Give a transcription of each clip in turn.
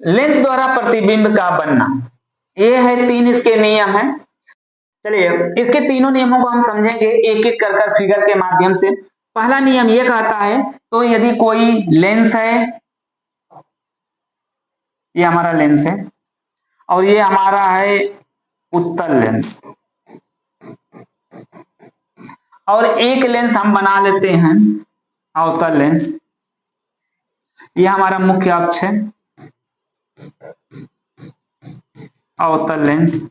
Lens द्वारा प्रतिबिंब का बनना, ये है 3 इसके नियम है। चलिए इसके तीनों नियमों को हम समझेंगे एक एक कर फिगर के माध्यम से। पहला नियम ये कहता है, तो यदि कोई लेंस है, ये हमारा लेंस है और ये हमारा है उत्तल लेंस, और एक लेंस हम बना लेते हैं अवतल लेंस, ये हमारा मुख्य अक्ष है अवतल लेंस,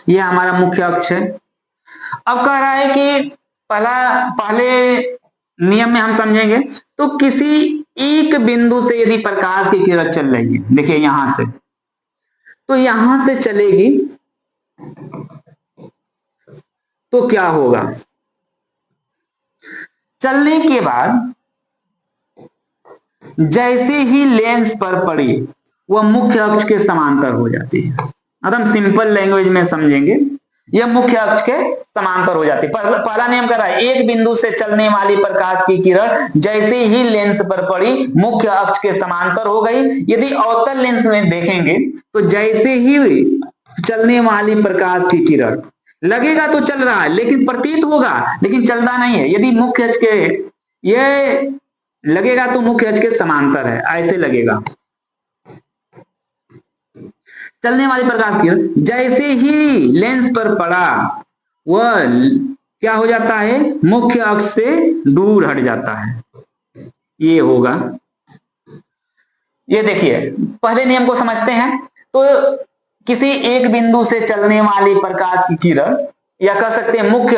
ये हमारा मुख्य अक्ष है। अब कह रहा है कि पहले नियम में हम समझेंगे, तो किसी एक बिंदु से यदि प्रकाश की किरण चल रही है, देखिए यहां से, तो यहां से चलेगी तो क्या होगा, चलने के बाद जैसे ही लेंस पर पड़ी वह मुख्य अक्ष के समांतर हो जाती है। एकदम सिंपल लैंग्वेज में समझेंगे, यह मुख्य अक्ष के समांतर हो जाती है। पहला नियम कह रहा है, एक बिंदु से चलने वाली प्रकाश की किरण जैसे ही लेंस पर पड़ी मुख्य अक्ष के समांतर हो गई। यदि अवतल लेंस में देखेंगे तो जैसे ही चलने वाली प्रकाश की किरण लगेगा तो चल रहा है, लेकिन प्रतीत होगा लेकिन चलता नहीं है। यदि मुख्य अक्ष के ये लगेगा तो मुख्य अक्ष के समांतर है, ऐसे लगेगा। चलने वाली प्रकाश किरण जैसे ही लेंस पर पड़ा वह क्या हो जाता है, मुख्य अक्ष से दूर हट जाता है, ये होगा। ये देखिए पहले नियम को समझते हैं, तो किसी एक बिंदु से चलने वाली प्रकाश की किरण, या कह सकते हैं मुख्य,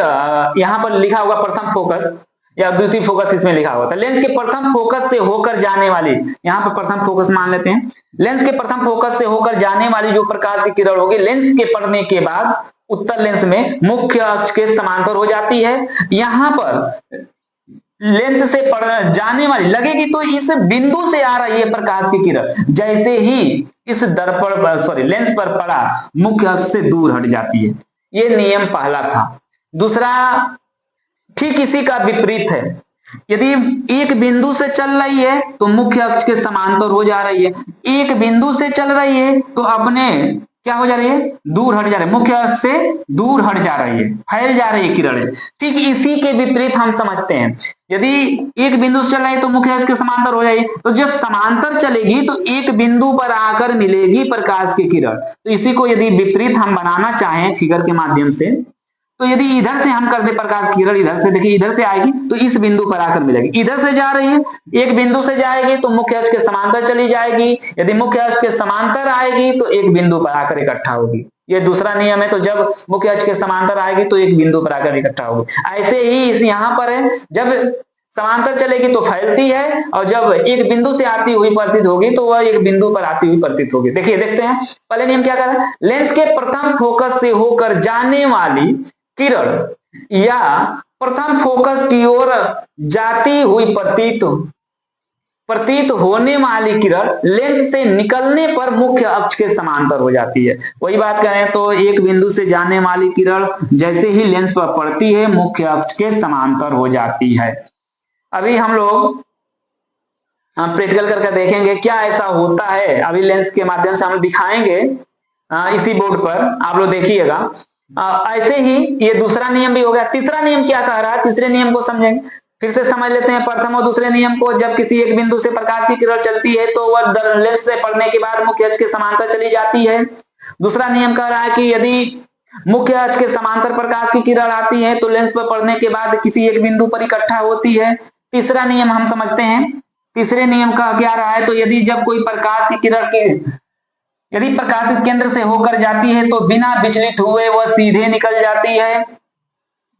यहां पर लिखा होगा प्रथम फोकस या द्वितीय फोकस, इसमें लिखा होता है लेंस के प्रथम फोकस से होकर जाने वाली, यहां पर प्रथम फोकस मान लेते हैं, लेंस के प्रथम फोकस से होकर जाने वाली जो प्रकाश की किरण होगी, लेंस के पड़ने के बाद उत्तल लेंस में मुख्य अक्ष के समांतर हो जाती है। यहां पर लेंस से जाने वाली लगेगी तो इस बिंदु से आ रही है प्रकाश की किरण, जैसे ही इस दर्पण लेंस पर पड़ा मुख्य अक्ष से दूर हट जाती है। ये नियम पहला था। दूसरा ठीक इसी का विपरीत है, यदि एक बिंदु से चल रही है तो मुख्य अक्ष के समांतर हो जा रही है, एक बिंदु से चल रही है तो अपने क्या हो जा रही है, दूर हट जा रही है, मुख्य अक्ष से दूर हट जा रही है, फैल जा रही है किरणें। ठीक इसी के विपरीत हम समझते हैं, यदि एक बिंदु से चल रही है तो मुख्य अक्ष के समांतर हो जाएगी, तो जब समांतर चलेगी तो एक बिंदु पर आकर मिलेगी प्रकाश की किरण। तो इसी को यदि विपरीत हम बनाना चाहें फिगर के माध्यम से, तो यदि इधर से हम कर दे प्रकाश की किरण, इधर से देखिए इधर से आएगी तो इस बिंदु पर आकर मिलेगी, इधर से जा रही है एक बिंदु से जाएगी तो मुख्य अक्ष के समांतर चली जाएगी, यदि मुख्य अक्ष के समांतर आएगी तो एक बिंदु पर आकर इकट्ठा होगी। ये दूसरा नियम है, तो जब मुख्य अक्ष के समांतर आएगी तो एक बिंदु पर आकर इकट्ठा होगी। ऐसे ही इस यहाँ पर है, जब समांतर चलेगी तो फैलती है, और जब एक बिंदु से आती हुई प्रतीत होगी तो वह एक बिंदु पर आती हुई प्रतीत होगी। देखिए देखते हैं पहले नियम क्या कर रहा है, लेंस के प्रथम फोकस से होकर जाने वाली किरण या प्रथम फोकस की ओर जाती हुई प्रतीत होने वाली किरण लेंस से निकलने पर मुख्य अक्ष के समांतर हो जाती है। वही बात करें तो एक बिंदु से जाने वाली किरण जैसे ही लेंस पर पड़ती है मुख्य अक्ष के समांतर हो जाती है। अभी हम लोग प्रैक्टिकल करके देखेंगे क्या ऐसा होता है, अभी लेंस के माध्यम से हम दिखाएंगे इसी बोर्ड पर, आप लोग देखिएगा। ऐसे ही ये दूसरा नियम भी हो गया। तीसरा नियम क्या कह रहा है, तीसरे नियम को समझेंगे, फिर से समझ लेते हैं प्रथम और दूसरे नियम को। जब किसी एक बिंदु से प्रकाश की किरण चलती है तो वह लेंस से पड़ने के बाद मुख्य अक्ष के समांतर चली जाती है। दूसरा नियम कह रहा है कि यदि मुख्य अक्ष के समांतर प्रकाश की किरण आती है तो लेंस पर पड़ने के बाद किसी एक बिंदु पर इकट्ठा होती है। तीसरा नियम हम समझते हैं, तीसरे नियम का क्या रहा है, तो यदि जब कोई प्रकाश की किरण के यदि प्रकाशित केंद्र से होकर जाती है तो बिना विचलित हुए वह सीधे निकल जाती है।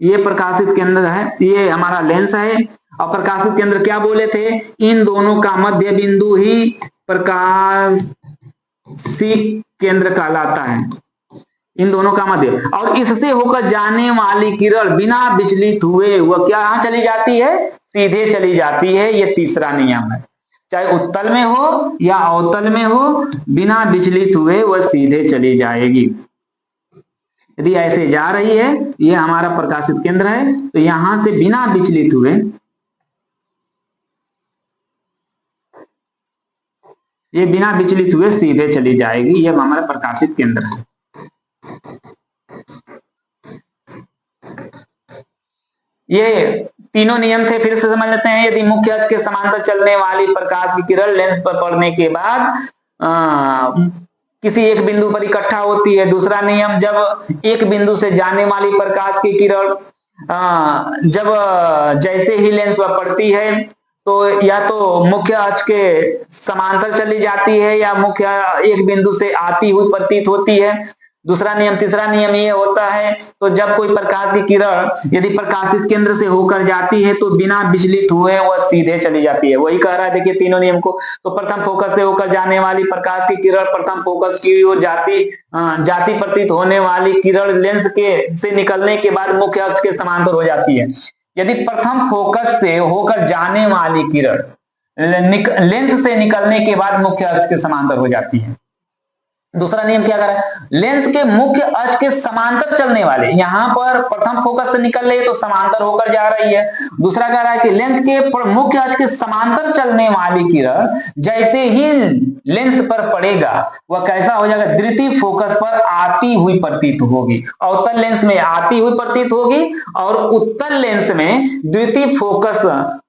ये प्रकाशित केंद्र है, ये हमारा लेंस है, और प्रकाशित केंद्र क्या बोले थे, इन दोनों का मध्य बिंदु ही प्रकाशित केंद्र कहलाता है, इन दोनों का मध्य। और इससे होकर जाने वाली किरण बिना विचलित हुए वह क्या चली जाती है, सीधे चली जाती है। ये तीसरा नियम है, चाहे उत्तल में हो या अवतल में हो, बिना विचलित हुए वह सीधे चली जाएगी। यदि ऐसे जा रही है, ये हमारा प्रकाशित केंद्र है, तो यहां से बिना विचलित हुए ये बिना विचलित हुए सीधे चली जाएगी। ये हमारा प्रकाशित केंद्र है। ये तीनों नियम थे, फिर से समझ लेते हैं। यदि मुख्य अक्ष के समांतर चलने वाली प्रकाश की किरण लेंस पर पड़ने के बाद किसी एक बिंदु पर इकट्ठा होती है। दूसरा नियम, जब एक बिंदु से जाने वाली प्रकाश की किरण जब जैसे ही लेंस पर पड़ती है तो या तो मुख्य अक्ष के समांतर चली जाती है या मुख्य एक बिंदु से आती हुई प्रतीत होती है। दूसरा नियम, तीसरा नियम ये होता है, तो जब कोई प्रकाश की किरण यदि प्रकाशित केंद्र से होकर जाती है तो बिना विचलित हुए वह सीधे चली जाती है। वही कह रहा है, देखिए तीनों नियम को। तो प्रथम फोकस से होकर जाने वाली प्रकाश की किरण प्रथम फोकस की ओर जाती प्रतीत होने वाली किरण लेंस के से निकलने के बाद मुख्य अक्ष के समांतर हो जाती है। यदि प्रथम फोकस से होकर जाने वाली किरण लेंस से निकलने के बाद मुख्य अक्ष के समांतर हो जाती है। दूसरा नियम क्या कर रहा है, लेंस के मुख्य अक्ष के समांतर चलने वाले, यहां पर प्रथम फोकस से निकल रही है तो समांतर होकर जा रही है। दूसरा कह रहा है कि लेंस के मुख्य अक्ष के समांतर चलने वाली किरण जैसे ही लेंस पर पड़ेगा वह कैसा हो जाएगा, द्वितीय फोकस पर आती हुई प्रतीत होगी। अवतल लेंस में आती हुई प्रतीत होगी और उत्तल लेंस में द्वितीय फोकस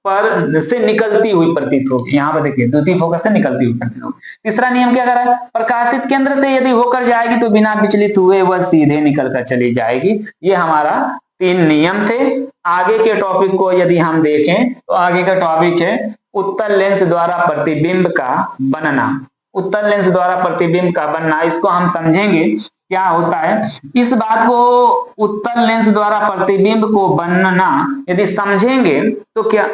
पर से निकलती हुई प्रतीत होगी। यहां पर देखिए, द्वितीय फोकस से निकलती हुई प्रतीत होगी। तीसरा नियम क्या कर रहा है, प्रकाशित केंद्र से यदि होकर जाएगी तो बिना विचलित हुए वह सीधे निकलकर चली जाएगी। ये हमारा 3 नियम थे। आगे के टॉपिक को यदि हम देखें तो आगे का टॉपिक है उत्तल लेंस द्वारा प्रतिबिंब का बनना। उत्तल लेंस द्वारा प्रतिबिंब का बनना, इसको हम समझेंगे क्या होता है। इस बात को, उत्तल लेंस द्वारा प्रतिबिंब को बनना यदि समझेंगे तो क्या,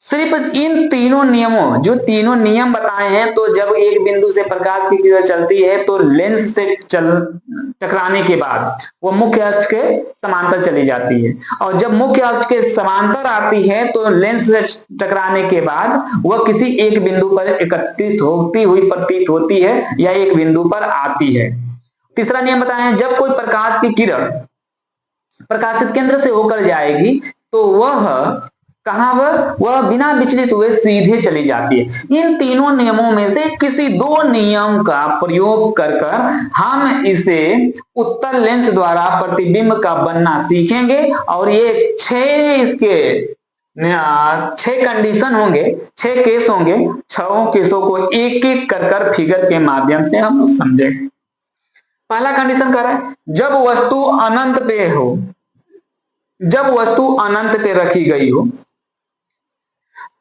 सिर्फ इन तीनों नियमों, जो तीनों नियम बताए हैं, तो जब एक बिंदु से प्रकाश की किरण चलती है तो लेंस से टकराने के बाद वो मुख्य अक्ष के समांतर चली जाती है, और जब मुख्य अक्ष के समांतर आती है तो लेंस से टकराने के बाद वह किसी एक बिंदु पर एकत्रित होती हुई प्रतीत होती है या एक बिंदु पर आती है। तीसरा नियम बताए हैं, जब कोई प्रकाश की किरण प्रकाशित केंद्र से होकर जाएगी तो वह कहां, वह बिना विचलित हुए सीधे चली जाती है। इन तीनों नियमों में से किसी 2 नियम का प्रयोग कर हम इसे उत्तल लेंस द्वारा प्रतिबिंब का बनना सीखेंगे, और ये 6 कंडीशन होंगे, 6 केस होंगे। 6 केसों को एक एक कर फिगर के माध्यम से हम समझेंगे। पहला कंडीशन कह रहा है, जब वस्तु अनंत पे हो, जब वस्तु अनंत पे रखी गई हो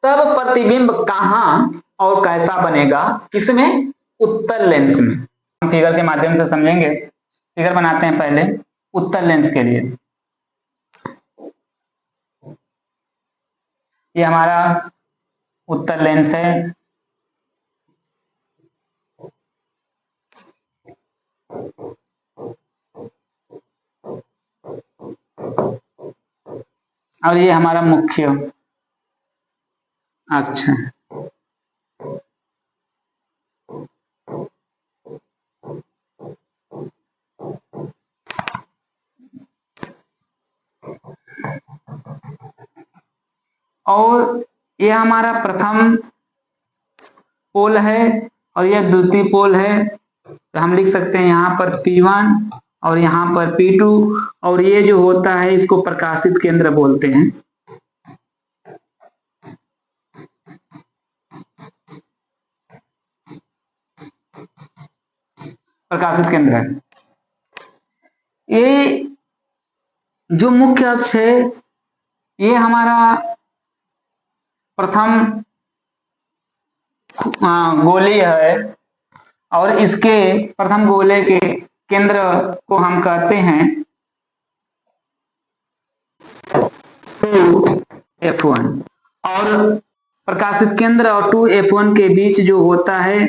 तब प्रतिबिंब कहां और कैसा बनेगा, किसमें, उत्तल लेंस में। हम फिगर के माध्यम से समझेंगे। फिगर बनाते हैं पहले उत्तल लेंस के लिए। ये हमारा उत्तल लेंस है। और ये हमारा मुख्य अक्ष है। और ये हमारा प्रथम पोल है और यह द्वितीय पोल है। तो हम लिख सकते हैं यहाँ पर P1 और यहाँ पर P2, और ये जो होता है इसको प्रकाशित केंद्र बोलते हैं। प्रकाशित केंद्र है। ये जो मुख्य अक्ष है ये हमारा प्रथम गोले है, और इसके प्रथम गोले के केंद्र को हम कहते हैं 2F1, और प्रकाशित केंद्र और 2F1 के बीच जो होता है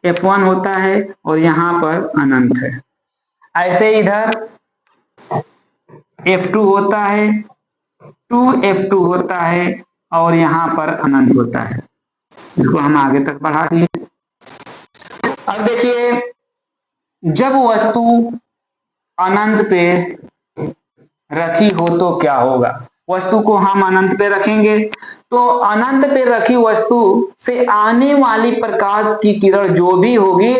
F1 होता है, और यहां पर अनंत है। ऐसे इधर F2 होता है, 2F2 होता है, और यहां पर अनंत होता है। इसको हम आगे तक बढ़ा दिए। अब देखिए, जब वस्तु अनंत पे रखी हो तो क्या होगा। वस्तु को हम अनंत पे रखेंगे, तो अनंत पे रखी वस्तु से आने वाली प्रकाश की किरण जो भी होगी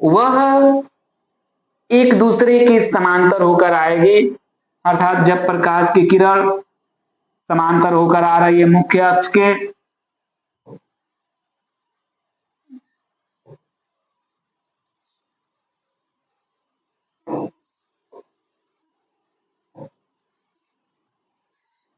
वह एक दूसरे के समांतर होकर आएगी। अर्थात जब प्रकाश की किरण समांतर होकर आ रही है मुख्य अक्ष के,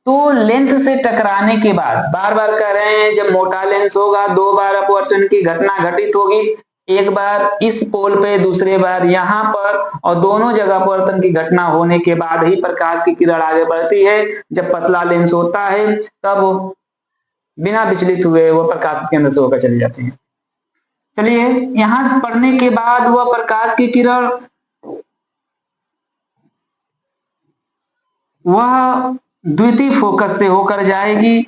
तो लेंस से टकराने के बाद, बार बार कह रहे हैं जब मोटा लेंस होगा 2 बार अपवर्तन की घटना घटित होगी, एक बार इस पोल पे दूसरे बार यहाँ पर, और दोनों जगह अपवर्तन की घटना होने के बाद ही प्रकाश की किरण आगे बढ़ती है। जब पतला लेंस होता है तब बिना विचलित हुए वह प्रकाश के अंदर से होकर चली जाती है। चलिए, यहां पढ़ने के बाद वह प्रकाश की किरण वह द्वितीय फोकस से होकर जाएगी,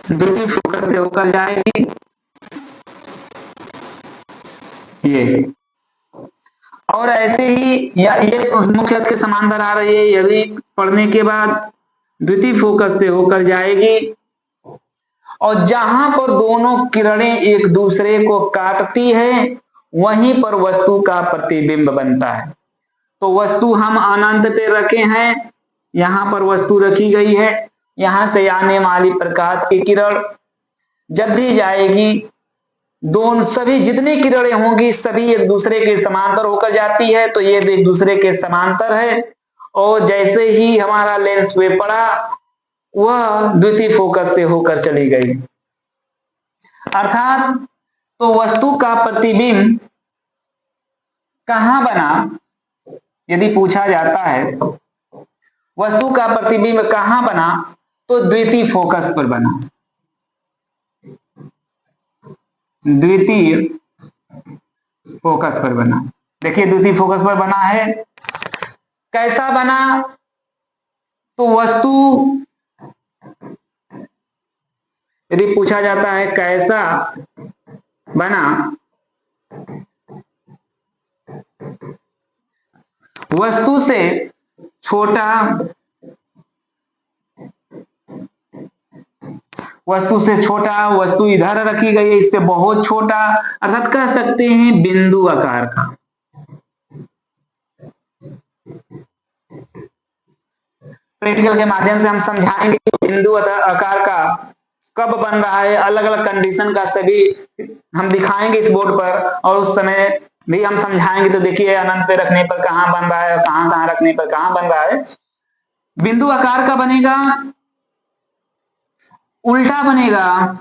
द्वितीय फोकस से होकर जाएगी ये, और ऐसे ही या ये मुख्य अक्ष के समांतर आ रही है, यह भी पढ़ने के बाद द्वितीय फोकस से होकर जाएगी, और जहां पर दोनों किरणें एक दूसरे को काटती है वहीं पर वस्तु का प्रतिबिंब बनता है। तो वस्तु हम अनंत पे रखे हैं, यहां पर वस्तु रखी गई है, यहां से आने वाली प्रकाश की किरण जब भी जाएगी, दोनों सभी जितनी किरणें होंगी सभी एक दूसरे के समांतर होकर जाती है, तो ये एक दूसरे के समांतर है, और जैसे ही हमारा लेंस पे पड़ा वह द्वितीय फोकस से होकर चली गई। अर्थात तो वस्तु का प्रतिबिंब कहां बना, यदि पूछा जाता है वस्तु का प्रतिबिंब कहां बना, तो द्वितीय फोकस पर बना। द्वितीय फोकस पर बना। देखिए द्वितीय फोकस पर बना है, कैसा बना, तो वस्तु यदि पूछा जाता है कैसा बना, वस्तु से छोटा, वस्तु से छोटा, वस्तु इधर रखी गई है इससे बहुत छोटा, अर्थात कह सकते हैं बिंदु आकार का। प्रैक्टिकल के माध्यम से हम समझाएंगे कि बिंदु आकार का कब बन रहा है, अलग अलग कंडीशन का सभी हम दिखाएंगे इस बोर्ड पर, और उस समय भी हम समझाएंगे। तो देखिए अनंत पे रखने पर कहां बन रहा है, कहां कहां रखने पर कहां बन रहा है। बिंदु आकार का बनेगा, उल्टा बनेगा,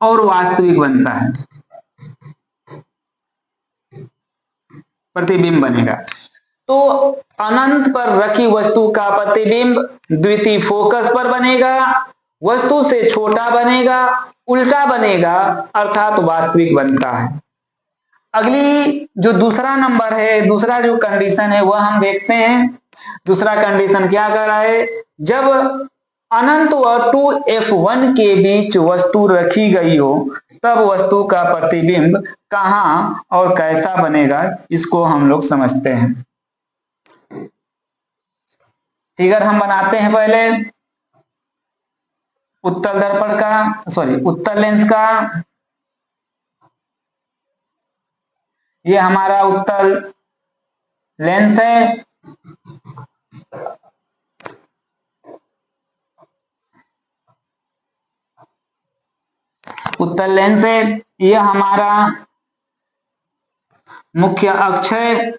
और वास्तविक बनता है, प्रतिबिंब बनेगा। तो अनंत पर रखी वस्तु का प्रतिबिंब द्वितीय फोकस पर बनेगा, वस्तु से छोटा बनेगा, उल्टा बनेगा, अर्थात वास्तविक बनता है। अगली जो दूसरा नंबर है, दूसरा जो कंडीशन है वह हम देखते हैं। दूसरा कंडीशन क्या कर रहा है, जब अनंत व 2f1 के बीच वस्तु रखी गई हो तब वस्तु का प्रतिबिंब कहां और कैसा बनेगा, इसको हम लोग समझते हैं। फिगर हम बनाते हैं पहले उत्तल दर्पण का, सॉरी उत्तल लेंस का। ये हमारा उत्तल लेंस है, उत्तल लेंस है, ये हमारा मुख्य अक्ष है,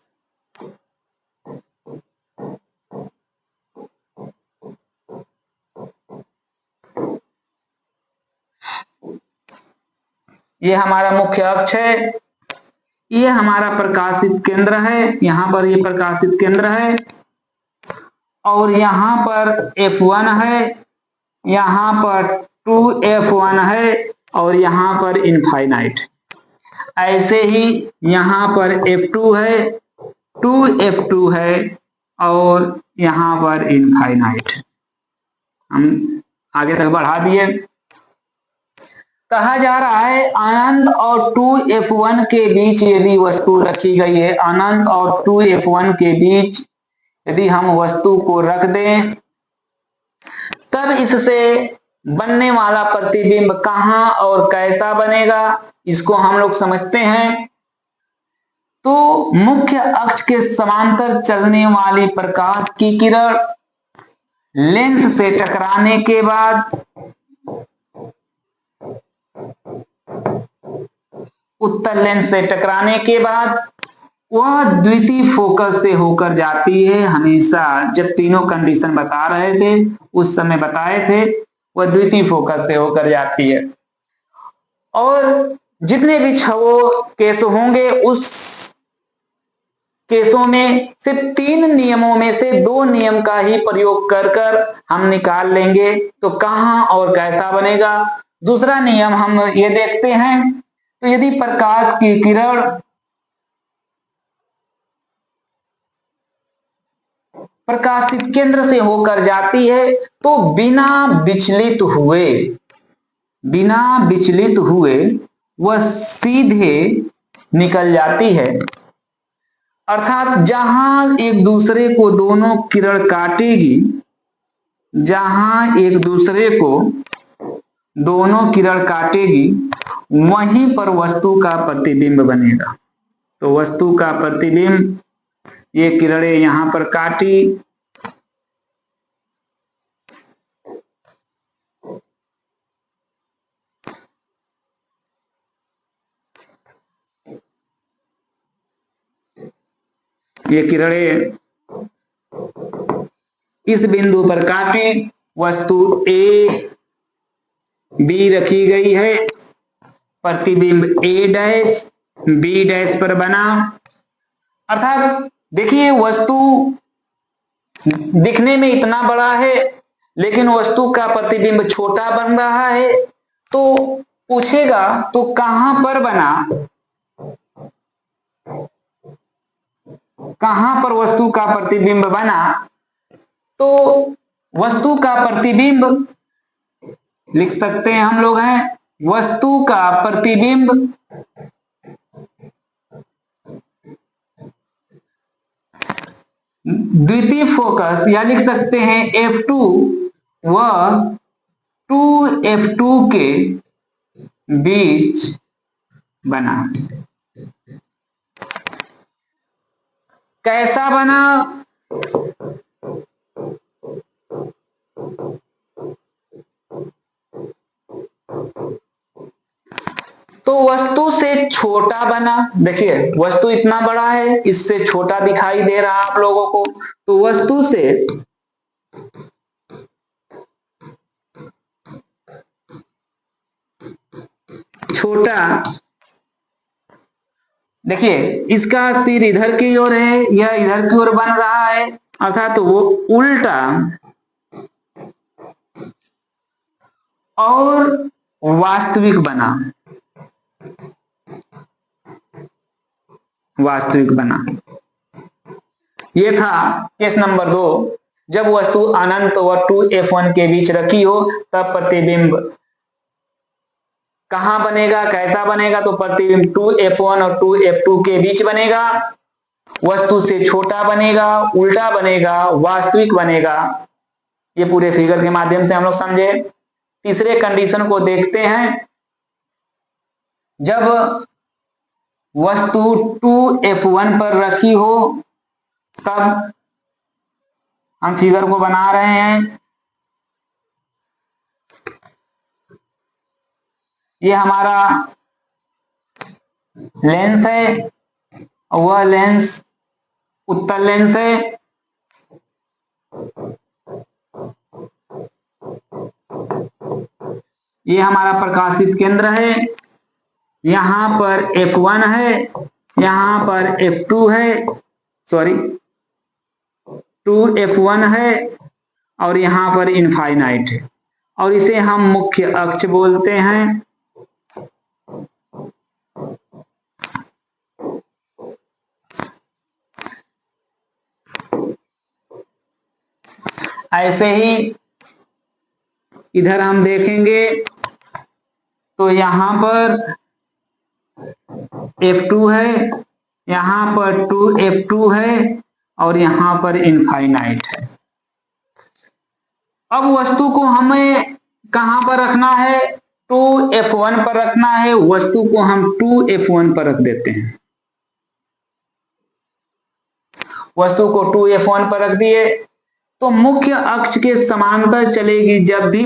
ये हमारा मुख्य अक्ष है, ये हमारा प्रकाशित केंद्र है, यहां पर ये प्रकाशित केंद्र है, और यहां पर F1 है, यहां पर 2F1 है, और यहां पर इनफाइनाइट। ऐसे ही यहां पर F2 है, 2F2 है, और यहां पर इनफाइनाइट। हम आगे तक बढ़ा दिए। कहा जा रहा है अनंत और 2f1 के बीच यदि वस्तु रखी गई है, अनंत और 2f1 के बीच यदि हम वस्तु को रख दें, तब इससे बनने वाला प्रतिबिंब कहां और कैसा बनेगा, इसको हम लोग समझते हैं। तो मुख्य अक्ष के समांतर चलने वाली प्रकाश की किरण लेंस से टकराने के बाद उत्तल लेंस से टकराने के बाद वह द्वितीय फोकस से होकर जाती है। हमेशा जब तीनों कंडीशन बता रहे थे उस समय बताए थे, वह द्वितीय फोकस से होकर जाती है। और जितने भी छवो केस होंगे उस केसों में सिर्फ 3 नियमों में से 2 नियम का ही प्रयोग कर कर हम निकाल लेंगे तो कहां और कैसा बनेगा। दूसरा नियम हम ये देखते हैं, तो यदि प्रकाश की किरण प्रकाशित केंद्र से होकर जाती है तो बिना विचलित हुए वह सीधे निकल जाती है। अर्थात जहां एक दूसरे को दोनों किरण काटेगी, जहां एक दूसरे को दोनों किरण काटेगी वहीं पर वस्तु का प्रतिबिंब बनेगा। तो वस्तु का प्रतिबिंब, ये किरणें यहां पर काटी, ये किरणें इस बिंदु पर काटी, वस्तु ए बी रखी गई है, प्रतिबिंब ए डैश बी डैश पर बना। अर्थात देखिए वस्तु दिखने में इतना बड़ा है लेकिन वस्तु का प्रतिबिंब छोटा बन रहा है, तो पूछेगा तो कहां पर बना, कहां पर वस्तु का प्रतिबिंब बना। तो वस्तु का प्रतिबिंब लिख सकते हैं हम लोग हैं, वस्तु का प्रतिबिंब द्वितीय फोकस या लिख सकते हैं F2 व 2F2 के बीच बना। कैसा बना, तो वस्तु से छोटा बना। देखिए वस्तु इतना बड़ा है, इससे छोटा दिखाई दे रहा आप लोगों को, तो वस्तु से छोटा। देखिए इसका सिर इधर की ओर है, यह इधर की ओर बन रहा है, अर्थात वो उल्टा और वास्तविक बना, वास्तविक बना। ये था केस नंबर 2। जब वस्तु अनंत व 2f1 के बीच रखी हो तब प्रतिबिंब कहां बनेगा, कैसा बनेगा, तो प्रतिबिंब 2f1 और 2f2 के बीच बनेगा, वस्तु से छोटा बनेगा, उल्टा बनेगा, वास्तविक बनेगा। ये पूरे फिगर के माध्यम से हम लोग समझे। तीसरे कंडीशन को देखते हैं, जब वस्तु 2f1 पर रखी हो तब हम फिगर को बना रहे हैं। ये हमारा लेंस है, वह लेंस उत्तल लेंस है। ये हमारा प्रकाशित केंद्र है, यहां पर F1 है, यहां पर F2 है, सॉरी 2f1 है और यहां पर इनफाइनाइट है, और इसे हम मुख्य अक्ष बोलते हैं। ऐसे ही इधर हम देखेंगे तो यहां पर F2 है, यहां पर 2F2 है और यहां पर इनफाइनाइट है। अब वस्तु को हमें कहां पर रखना है? 2F1 पर रखना है। वस्तु को हम 2F1 पर रख देते हैं। वस्तु को 2F1 पर रख दिए तो मुख्य अक्ष के समांतर चलेगी। जब भी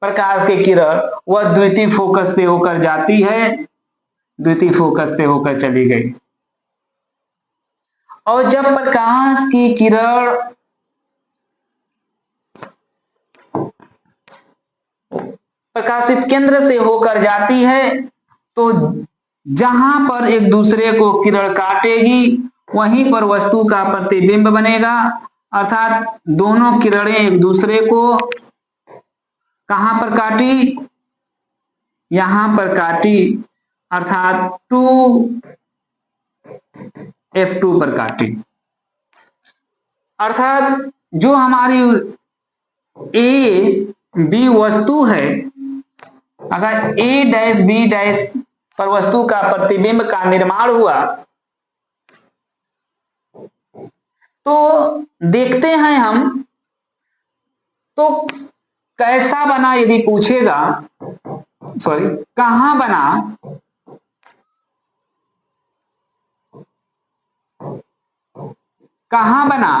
प्रकाश की किरण वह द्वितीय फोकस से होकर जाती है, द्वितीय फोकस से होकर चली गई, और जब प्रकाश की किरण प्रकाशित केंद्र से होकर जाती है तो जहां पर एक दूसरे को किरण काटेगी वहीं पर वस्तु का प्रतिबिंब बनेगा। अर्थात दोनों किरणें एक दूसरे को कहां पर काटी? यहां पर काटी, अर्थात 2F2 पर काटी। अर्थात जो हमारी ए बी वस्तु है, अगर ए डैश बी डैश पर वस्तु का प्रतिबिंब का निर्माण हुआ तो देखते हैं हम तो कैसा बना, यदि पूछेगा, सॉरी, कहां बना, कहां बना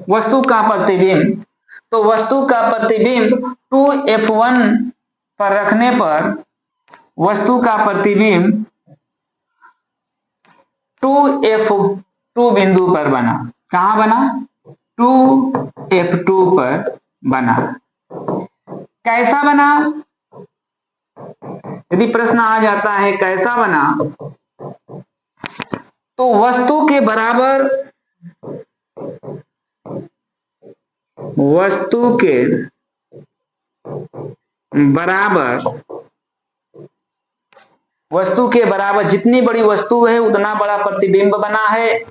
वस्तु का प्रतिबिंब? तो वस्तु का प्रतिबिंब 2F1 पर रखने पर वस्तु का प्रतिबिंब 2F2 बिंदु पर बना। कहां बना? 2F2 पर बना। कैसा बना? यदि प्रश्न आ जाता है कैसा बना, तो वस्तु के बराबर, वस्तु के बराबर, वस्तु के बराबर जितनी बड़ी वस्तु है उतना बड़ा प्रतिबिंब बना है।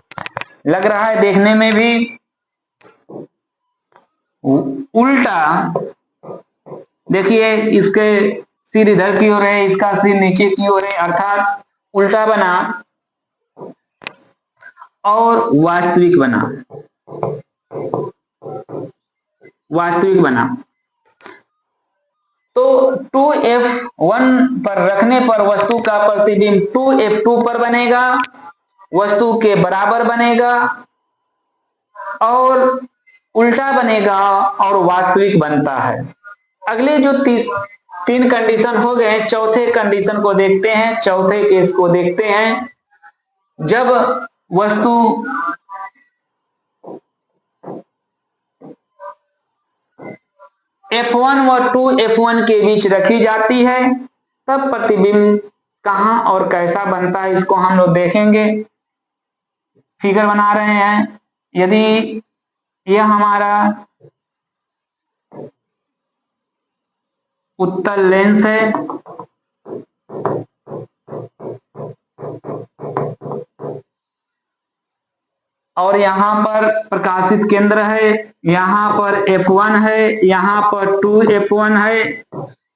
लग रहा है देखने में भी। उल्टा देखिए, इसके सिर इधर की ओर है, इसका सिर नीचे की ओर है, अर्थात उल्टा बना और वास्तविक बना। वास्तविक बना तो 2F1 पर रखने पर वस्तु का प्रतिबिंब 2F2 पर बनेगा, वस्तु के बराबर बनेगा और उल्टा बनेगा और वास्तविक बनता है। अगले जो तीन कंडीशन हो गए, चौथे कंडीशन को देखते हैं, चौथे केस को देखते हैं। जब वस्तु F1 व 2F1 के बीच रखी जाती है तब प्रतिबिंब कहां और कैसा बनता है, इसको हम लोग देखेंगे। फिगर बना रहे हैं। यदि यह हमारा उत्तल लेंस है और यहां पर प्रकाशित केंद्र है, यहां पर F1 है, यहां पर 2F1 है,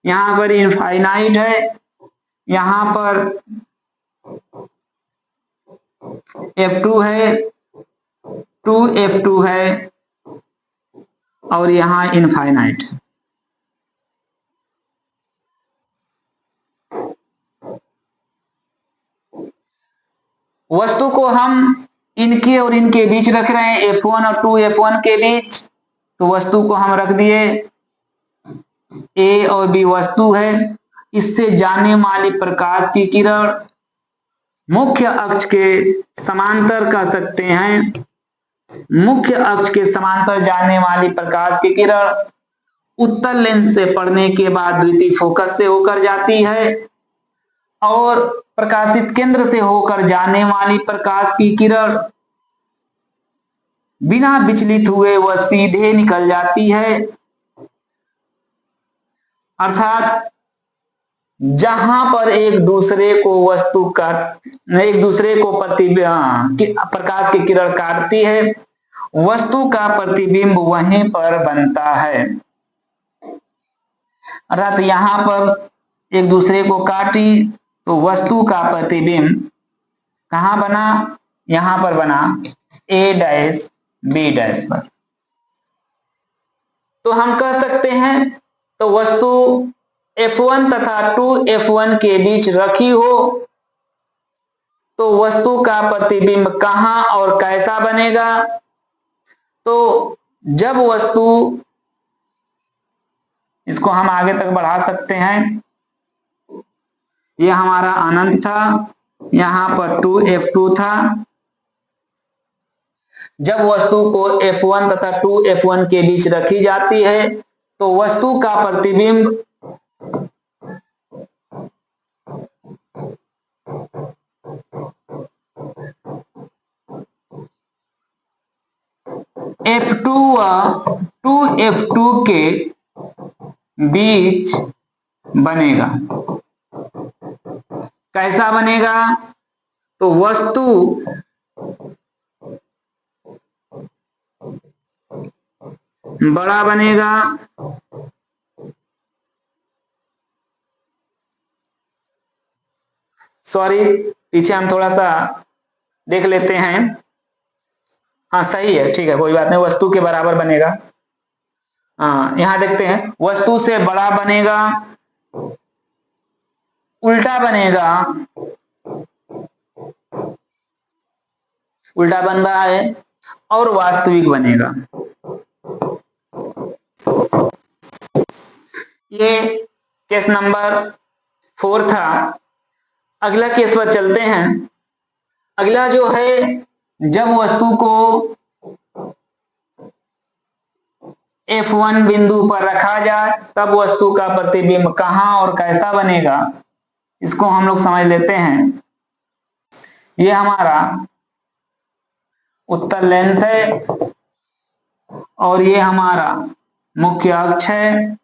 यहां पर इनफाइनाइट है, यहां पर F2 है, 2F2 है और यहां इनफाइनाइट है। वस्तु को हम इनके और इनके बीच रख रहे हैं, F1 और 2F1 के बीच। तो वस्तु को हम रख दिए, A और B वस्तु है, इससे जाने वाली प्रकाश की किरण मुख्य अक्ष के समांतर कह सकते हैं। मुख्य अक्ष के समांतर जाने वाली प्रकाश की किरण उत्तल लेंस से पड़ने के बाद द्वितीय फोकस से होकर जाती है और प्रकाशित केंद्र से होकर जाने वाली प्रकाश की किरण बिना विचलित हुए वह सीधे निकल जाती है। अर्थात जहां पर एक दूसरे को वस्तु का, एक दूसरे को प्रकाश की किरण काटती है, वस्तु का प्रतिबिंब वहीं पर बनता है। अर्थात यहां पर एक दूसरे को काटी तो वस्तु का प्रतिबिंब कहां बना, यहां पर बना A डैश B डैश पर। तो हम कह सकते हैं तो वस्तु F1 तथा 2F1 के बीच रखी हो तो वस्तु का प्रतिबिंब कहां और कैसा बनेगा। तो जब वस्तु, इसको हम आगे तक बढ़ा सकते हैं, यह हमारा अनंत था, यहां पर 2F2 था। जब वस्तु को F1 तथा 2F1 के बीच रखी जाती है तो वस्तु का प्रतिबिंब F2 व 2F2 के बीच बनेगा। कैसा बनेगा, तो वस्तु बड़ा बनेगा, सॉरी पीछे हम थोड़ा सा देख लेते हैं। हाँ सही है, ठीक है, कोई बात नहीं, वस्तु के बराबर बनेगा। हाँ यहां देखते हैं, वस्तु से बड़ा बनेगा, उल्टा बनेगा, उल्टा बन रहा है, और वास्तविक बनेगा। ये केस नंबर 4 था। अगला केस पर चलते हैं। अगला जो है, जब वस्तु को F1 बिंदु पर रखा जाए तब वस्तु का प्रतिबिंब कहां और कैसा बनेगा, इसको हम लोग समझ लेते हैं। ये हमारा उत्तल लेंस है और ये हमारा मुख्य अक्ष है।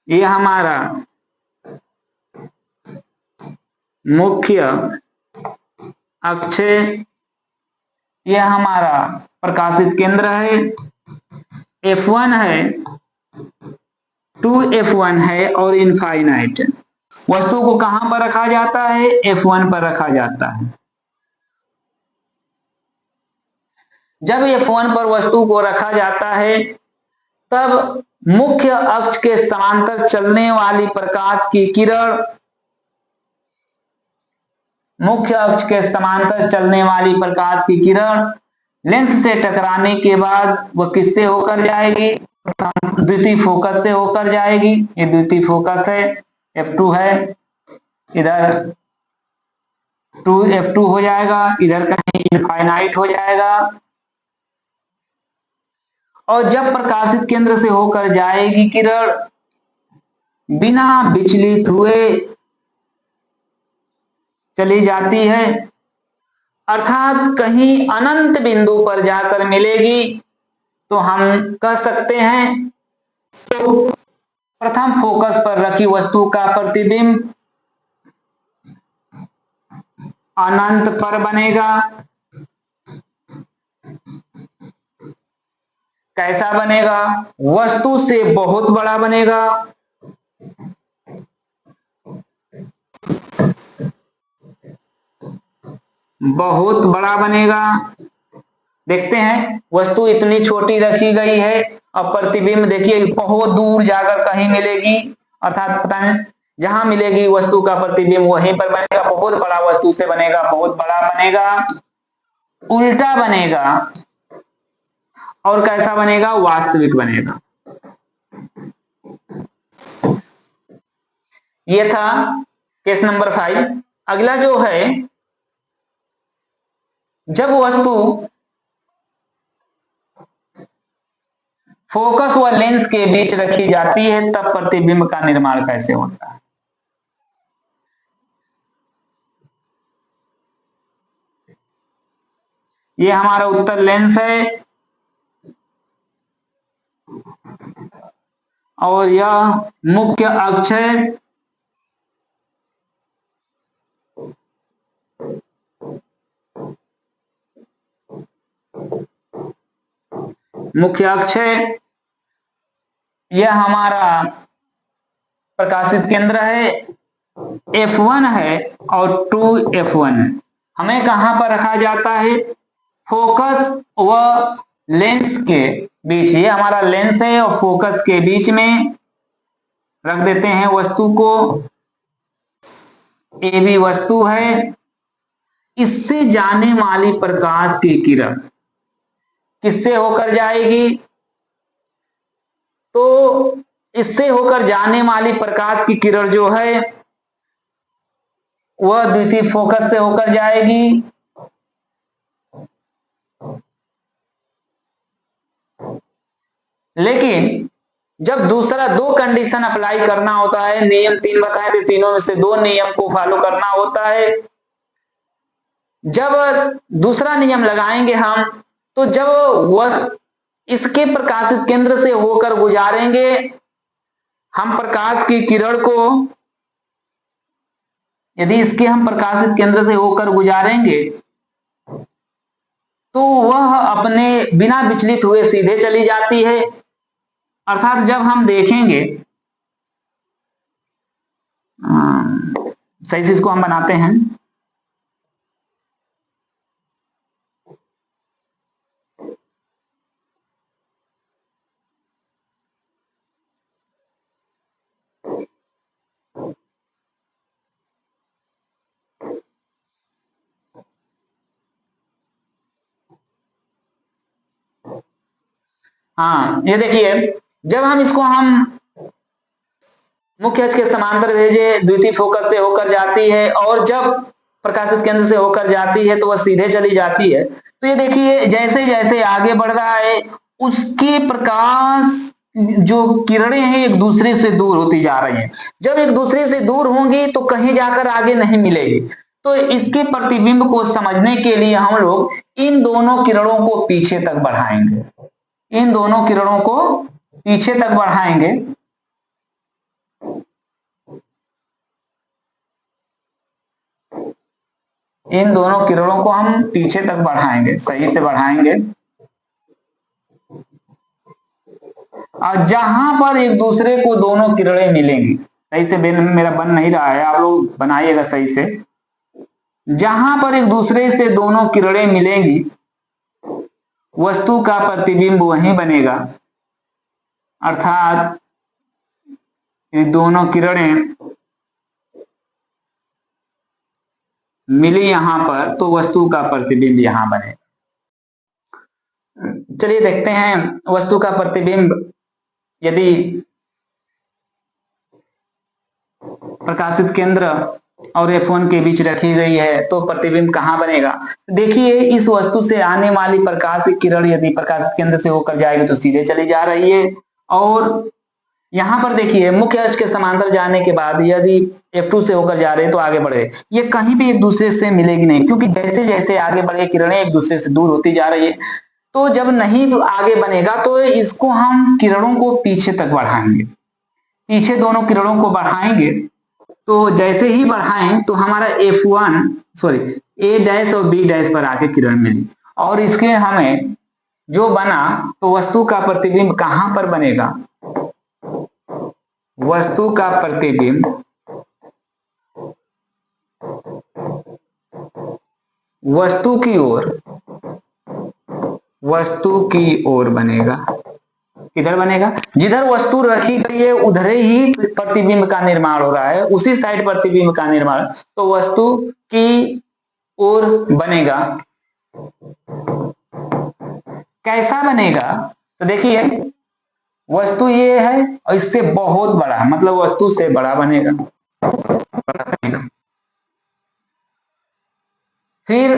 ये हमारा मुख्य अक्ष, ये हमारा प्रकाशित केंद्र है, F1 है, 2F1 है और इनफाइनाइट है। वस्तु को कहां पर रखा जाता है, F1 पर रखा जाता है। जब F1 पर वस्तु को रखा जाता है तब मुख्य अक्ष के समांतर चलने वाली प्रकाश की किरण, मुख्य अक्ष के समांतर चलने वाली प्रकाश की किरण लेंस से टकराने के बाद वह किससे होकर जाएगी, द्वितीय फोकस से होकर जाएगी। ये द्वितीय फोकस है, F2 है, इधर 2F2 हो जाएगा, इधर कहीं इनफाइनाइट हो जाएगा। और जब प्रकाशित केंद्र से होकर जाएगी किरण, बिना विचलित हुए चली जाती है, अर्थात कहीं अनंत बिंदु पर जाकर मिलेगी। तो हम कह सकते हैं तो प्रथम फोकस पर रखी वस्तु का प्रतिबिंब अनंत पर बनेगा। कैसा बनेगा, वस्तु से बहुत बड़ा बनेगा, बहुत बड़ा बनेगा। देखते हैं, वस्तु इतनी छोटी रखी गई है और प्रतिबिंब देखिए बहुत दूर जाकर कहीं मिलेगी, अर्थात पता नहीं जहां मिलेगी वस्तु का प्रतिबिंब वहीं पर बनेगा। बहुत बड़ा वस्तु से बनेगा, बहुत बड़ा बनेगा, उल्टा बनेगा, और कैसा बनेगा, वास्तविक बनेगा। ये था केस नंबर 5। अगला जो है, जब वस्तु फोकस व लेंस के बीच रखी जाती है तब प्रतिबिंब का निर्माण कैसे होता है। ये हमारा उत्तल लेंस है और यह मुख्य अक्ष है। मुख्य अक्ष है, यह हमारा प्रकाशित केंद्र है, F1 है और 2F1 है। हमें कहां पर रखा जाता है? फोकस व लेंस के बीच। ये हमारा लेंस है और फोकस के बीच में रख देते हैं वस्तु को। ये भी वस्तु है। इससे जाने वाली प्रकाश की किरण किससे होकर जाएगी? तो इससे होकर जाने वाली प्रकाश की किरण जो है वह द्वितीय फोकस से होकर जाएगी। लेकिन जब दूसरा दो कंडीशन अप्लाई करना होता है, नियम 3 बताए थे, तीनों में से 2 नियम को फॉलो करना होता है। जब दूसरा नियम लगाएंगे हम, तो जब वह इसके प्रकाशित केंद्र से होकर गुजारेंगे, हम प्रकाश की किरण को यदि इसके हम प्रकाशित केंद्र से होकर गुजारेंगे तो वह अपने बिना विचलित हुए सीधे चली जाती है। अर्थात जब हम देखेंगे, सही से इसको हम बनाते हैं। हाँ, ये देखिए, जब हम इसको मुख्य अक्ष के समांतर भेजे, द्वितीय फोकस से होकर जाती है और जब प्रकाशित केंद्र से होकर जाती है तो वह सीधे चली जाती है। तो ये देखिए, जैसे जैसे आगे बढ़ रहा है उसके प्रकाश जो किरणें हैं एक दूसरे से दूर होती जा रही हैं। जब एक दूसरे से दूर होंगी तो कहीं जाकर आगे नहीं मिलेगी। तो इसके प्रतिबिंब को समझने के लिए हम लोग इन दोनों किरणों को पीछे तक बढ़ाएंगे। इन दोनों किरणों को पीछे तक बढ़ाएंगे। इन दोनों किरणों को हम पीछे तक बढ़ाएंगे, सही से बढ़ाएंगे। और जहां पर एक दूसरे को दोनों किरणें मिलेंगी, सही से मेरा बन नहीं रहा है, आप लोग बनाइएगा सही से। जहां पर एक दूसरे से दोनों किरणें मिलेंगी वस्तु का प्रतिबिंब वहीं बनेगा। अर्थात ये दोनों किरणें मिली यहां पर तो वस्तु का प्रतिबिंब यहां बनेगा। चलिए देखते हैं वस्तु का प्रतिबिंब यदि प्रकाशित केंद्र और F1 के बीच रखी गई है तो प्रतिबिंब कहां बनेगा। देखिए, इस वस्तु से आने वाली प्रकाश की किरण यदि प्रकाशित केंद्र से होकर जाएगी तो सीधे चली जा रही है। और यहां पर देखिए, मुख्य अक्ष के समांतर जाने के बाद यदि F2 से होकर जा रहे हैं तो आगे बढ़े, ये कहीं भी एक दूसरे से मिलेगी नहीं, क्योंकि जैसे जैसे आगे बढ़े किरणें एक दूसरे से दूर होती जा रही है। तो जब नहीं आगे बनेगा तो इसको हम किरणों को पीछे तक बढ़ाएंगे, पीछे दोनों किरणों को बढ़ाएंगे। तो जैसे ही बढ़ाएं तो हमारा A डैश और B डैश पर आके किरण मिली और इसके हमें जो बना तो वस्तु का प्रतिबिंब कहां पर बनेगा। वस्तु का प्रतिबिंब वस्तु की ओर बनेगा। किधर बनेगा? जिधर वस्तु रखी गई है उधर ही प्रतिबिंब का निर्माण हो रहा है, उसी साइड प्रतिबिंब का निर्माण तो वस्तु की ओर बनेगा। कैसा बनेगा? तो देखिए, वस्तु ये है और इससे बहुत बड़ा, मतलब वस्तु से बड़ा बनेगा। फिर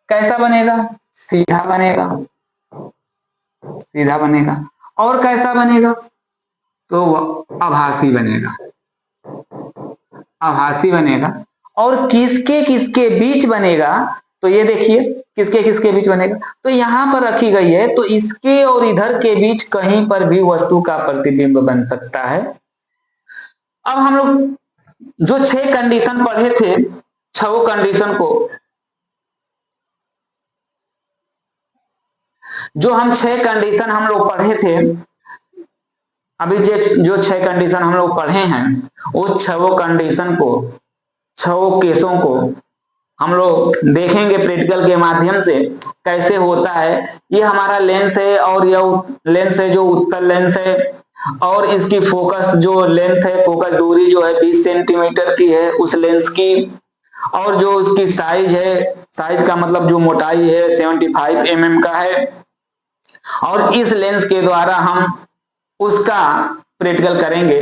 कैसा बनेगा? सीधा बनेगा। सीधा बनेगा। और कैसा बनेगा? तो वह आभासी बनेगा। आभासी बनेगा। और किसके किसके बीच बनेगा? तो ये देखिए, किसके किसके बीच बनेगा, तो यहां पर रखी गई है तो इसके और इधर के बीच कहीं पर भी वस्तु का प्रतिबिंब बन सकता है। अब हम लोग जो 6 कंडीशन पढ़े थे, 6 कंडीशन को जो हम 6 कंडीशन हम लोग पढ़े थे, अभी जो 6 कंडीशन हम लोग पढ़े हैं, उस 6 कंडीशन को, 6 केसों को हम लोग देखेंगे प्रैक्टिकल के माध्यम से कैसे होता है। ये हमारा लेंस है और यह लेंस है जो उत्तल लेंस है, और इसकी फोकस जो लेंथ है, फोकस दूरी जो है 20 सेंटीमीटर की है उस लेंस की, और जो उसकी साइज है, साइज का मतलब जो मोटाई है 75 mm का है, और इस लेंस के द्वारा हम उसका प्रैक्टिकल करेंगे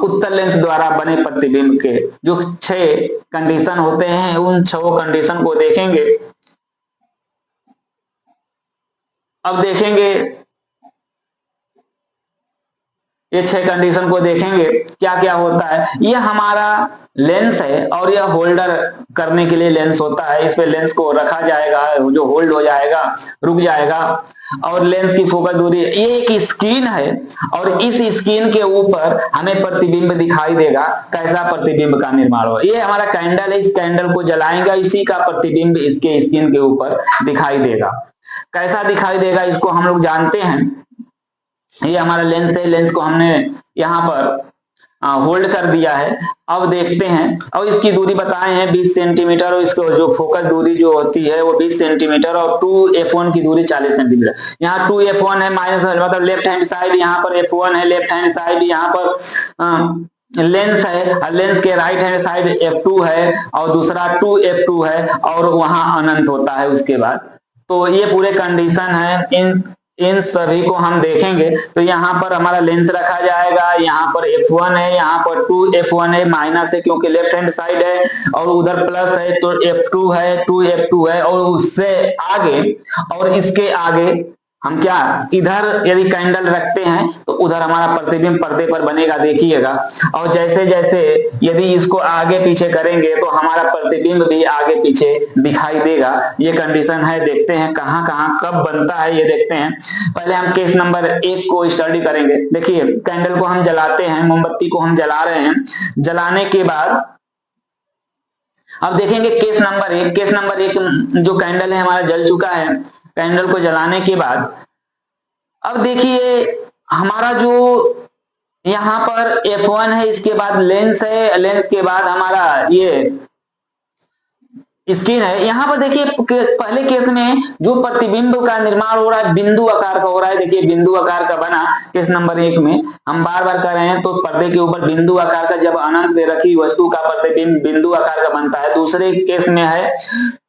उत्तल लेंस द्वारा बने प्रतिबिंब के। जो 6 कंडीशन होते हैं उन 6 कंडीशन को देखेंगे। अब देखेंगे ये 6 कंडीशन को देखेंगे क्या क्या होता है। यह हमारा लेंस है और यह होल्डर करने के लिए लेंस होता है। इस पे लेंस को रखा जाएगा, जो होल्ड हो जाएगा, रुक जाएगा, और लेंस की फोकस दूरी, ये एक स्क्रीन है और इस स्क्रीन के ऊपर हमें प्रतिबिंब दिखाई देगा। कैसा प्रतिबिंब का निर्माण हो, ये हमारा कैंडल है, इस कैंडल को जलाएंगे, इसी का प्रतिबिंब इसके स्क्रीन के ऊपर दिखाई देगा। कैसा दिखाई देगा इसको हम लोग जानते हैं। ये हमारा लेंस है, लेंस को हमने यहाँ पर होल्ड कर दिया है। अब देखते हैं, और इसकी दूरी बताए हैं 20 सेंटीमीटर, और इसको जो फोकस दूरी जो होती है वो 20 सेंटीमीटर, और 2f1 की दूरी 40 सेंटीमीटर। यहाँ 2f1 है माइनस, मतलब लेफ्ट हैंड साइड, यहाँ पर f1 है लेफ्ट हैंड साइड, यहाँ पर लेंस है, और लेंस के राइट हैंड साइड f2 है, और दूसरा 2f2 है, और वहां अनंत होता है उसके बाद। तो ये पूरे कंडीशन है, इन सभी को हम देखेंगे। तो यहाँ पर हमारा लेंस रखा जाएगा, यहाँ पर f1 है, यहाँ पर 2f1 है, माइनस है क्योंकि लेफ्ट हैंड साइड है, और उधर प्लस है तो f2 है, 2f2 है, और उससे आगे और इसके आगे हम क्या, इधर यदि कैंडल रखते हैं तो उधर हमारा प्रतिबिंब पर्दे पर बनेगा, देखिएगा। और जैसे जैसे यदि इसको आगे पीछे करेंगे तो हमारा प्रतिबिंब भी आगे पीछे दिखाई देगा। ये कंडीशन है। देखते हैं कहाँ कहाँ कब बनता है, ये देखते हैं। पहले हम केस नंबर 1 को स्टडी करेंगे। देखिए, कैंडल को हम जलाते हैं, मोमबत्ती को हम जला रहे हैं। जलाने के बाद अब देखेंगे केस नंबर 1। केस नंबर 1 जो कैंडल है हमारा जल चुका है। कैंडल को जलाने के बाद अब देखिए हमारा जो यहाँ पर f1 है, इसके बाद लेंस है, लेंस के बाद हमारा ये स्क्रीन है। यहाँ पर देखिए पहले केस में जो प्रतिबिंब का निर्माण हो रहा है बिंदु आकार का हो रहा है। देखिए बिंदु आकार का बना केस नंबर 1 में, हम बार बार कर रहे हैं। तो पर्दे के ऊपर बिंदु आकार का, जब अनंत पे रखी वस्तु का प्रतिबिंब बिंदु आकार का बनता है। दूसरे केस में है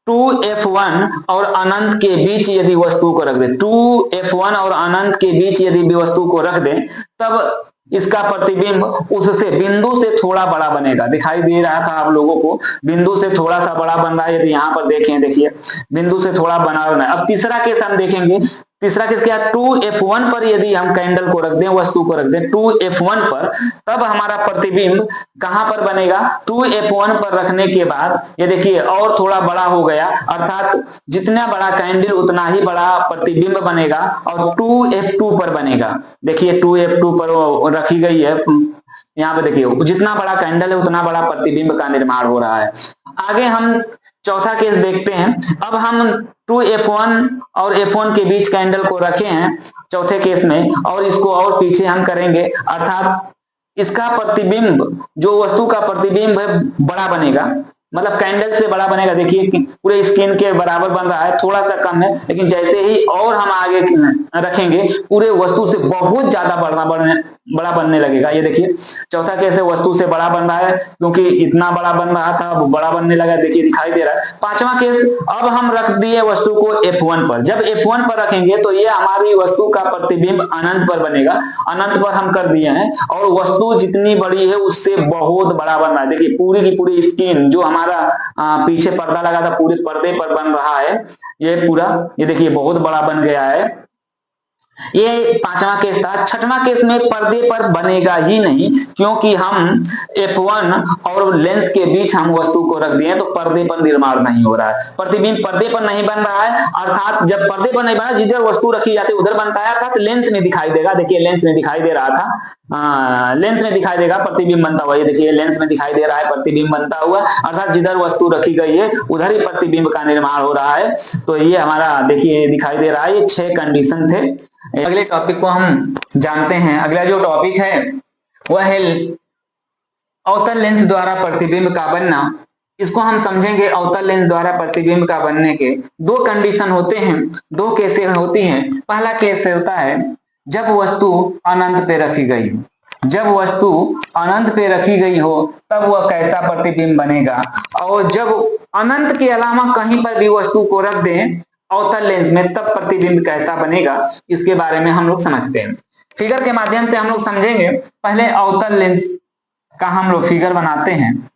2f1 और अनंत के बीच यदि वस्तु को रख दे, 2f1 और अनंत के बीच यदि वस्तु को रख दें, तब इसका प्रतिबिंब उससे बिंदु से थोड़ा बड़ा बनेगा। दिखाई दे रहा था आप लोगों को, बिंदु से थोड़ा सा बड़ा बन रहा है। यदि यहाँ पर देखें, देखिए बिंदु से थोड़ा बना है। अब तीसरा केस हम देखेंगे। तीसरा केस क्या, 2f1 पर यदि हम कैंडल को रख दें, वस्तु को रख दें 2f1 पर, तब हमारा प्रतिबिंब कहां पर बनेगा, 2f1 पर रखने के बाद ये देखिए और थोड़ा बड़ा हो गया, अर्थात जितना बड़ा कैंडल उतना ही बड़ा प्रतिबिंब बनेगा, और 2f2 पर बनेगा। देखिए 2f2 पर रखी गई है। यहाँ पे देखिए जितना बड़ा कैंडल है उतना बड़ा प्रतिबिंब का निर्माण हो रहा है। आगे हम चौथा केस देखते हैं। अब हम 2f1 और f1 के बीच कैंडल को रखे हैं चौथे केस में, और इसको और पीछे हम करेंगे, अर्थात इसका प्रतिबिंब, जो वस्तु का प्रतिबिंब है, बड़ा बनेगा, मतलब कैंडल से बड़ा बनेगा। देखिए पूरे स्क्रीन के बराबर बन रहा है, थोड़ा सा कम है, लेकिन जैसे ही और हम आगे रखेंगे पूरे वस्तु से बहुत ज्यादा बड़ा बनने लगेगा। ये देखिए चौथा केस है, वस्तु से बड़ा बन रहा है, क्योंकि इतना बड़ा बन रहा था वो बड़ा बनने लगा। देखिए दिखाई दे रहा है। पांचवा केस, अब हम रख दिए वस्तु को f1 पर। जब f1 पर रखेंगे तो ये हमारी वस्तु का प्रतिबिंब अनंत पर बनेगा। अनंत पर हम कर दिए हैं, और वस्तु जितनी बड़ी है उससे बहुत बड़ा बन रहा है। देखिए पूरी की पूरी स्क्रीन जो हमारा पीछे पर्दा लगा था पूरे पर्दे पर बन रहा है ये पूरा। ये देखिए बहुत बड़ा बन गया है। ये पांचवा केस था। छठवां केस में पर्दे पर बनेगा ही नहीं, क्योंकि हम F1 और लेंस के बीच हम वस्तु को रख दिए तो पर्दे पर निर्माण नहीं हो रहा है, प्रतिबिंब पर्दे पर नहीं बन रहा है। अर्थात जब पर्दे पर नहीं बना, जिधर वस्तु रखी जाती है उधर बनता है, अर्थात लेंस में दिखाई देगा। देखिए लेंस में दिखाई दे रहा था, लेंस में दिखाई देगा प्रतिबिंब बनता हुआ। ये देखिए लेंस में दिखाई दे रहा है प्रतिबिंब बनता हुआ, अर्थात जिधर वस्तु रखी गई है उधर ही प्रतिबिंब का निर्माण हो रहा है। तो ये हमारा देखिए दिखाई दे रहा है। ये 6 कंडीशन थे। अगले टॉपिक को हम जानते हैं। अगला जो टॉपिक है वह है अवतल लेंस द्वारा प्रतिबिंब का बनना। इसको हम समझेंगे। अवतल लेंस द्वारा प्रतिबिंब का बनने के 2 कंडीशन होते हैं, 2 केसें होती हैं। पहला केस होता है जब वस्तु अनंत पे रखी गई हो। जब वस्तु अनंत पे रखी गई हो तब वह कैसा प्रतिबिंब बनेगा, और जब अनंत के अलावा कहीं पर भी वस्तु को रख दें अवतल लेंस में तब प्रतिबिंब कैसा बनेगा, इसके बारे में हम लोग समझते हैं। फिगर के माध्यम से हम लोग समझेंगे। पहले अवतल लेंस का हम लोग फिगर बनाते हैं।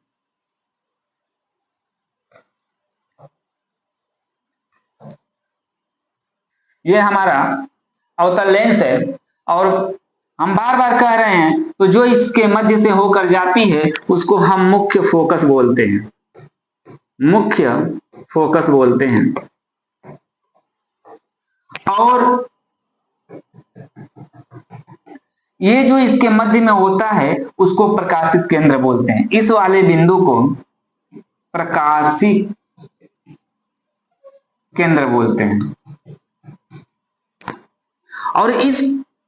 ये हमारा अवतल लेंस है और हम बार बार कह रहे हैं, तो जो इसके मध्य से होकर जाती है उसको हम मुख्य फोकस बोलते हैं, मुख्य फोकस बोलते हैं। और ये जो इसके मध्य में होता है उसको प्रकाशित केंद्र बोलते हैं। इस वाले बिंदु को प्रकाशित केंद्र बोलते हैं। और इस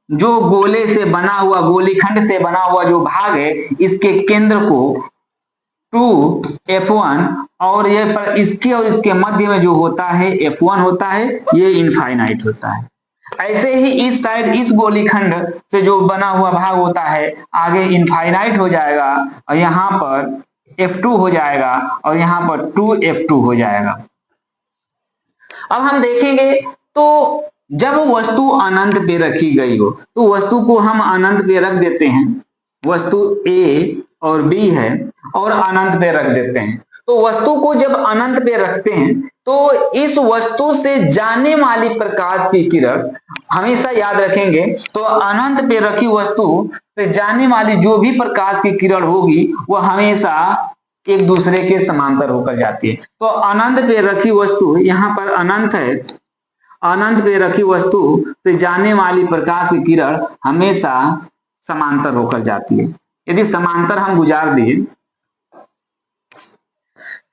जो गोले से बना हुआ, गोलीखंड से बना हुआ जो भाग है, इसके केंद्र को 2F1 और ये पर इसके और इसके मध्य में जो होता है F1 होता है, ये इनफाइनाइट होता है। ऐसे ही इस साइड इस गोलीखंड से जो बना हुआ भाग होता है आगे इनफाइनाइट हो जाएगा और यहाँ पर F2 हो जाएगा और यहाँ पर 2F2 हो जाएगा। अब हम देखेंगे तो जब वस्तु अनंत पे रखी गई हो तो वस्तु को हम अनंत पे रख देते हैं। वस्तु A और B है और अनंत पे रख देते हैं। तो वस्तु को जब अनंत पे रखते हैं तो इस वस्तु से जाने वाली प्रकाश की किरण, हमेशा याद रखेंगे, तो अनंत पे रखी वस्तु से जाने वाली जो भी प्रकाश की किरण होगी वह हमेशा एक दूसरे के समांतर होकर जाती है। तो अनंत पे रखी वस्तु, यहाँ पर अनंत है, अनंत पे रखी वस्तु से जाने वाली प्रकाश की किरण हमेशा समांतर होकर जाती है। यदि समांतर हम गुजार दिए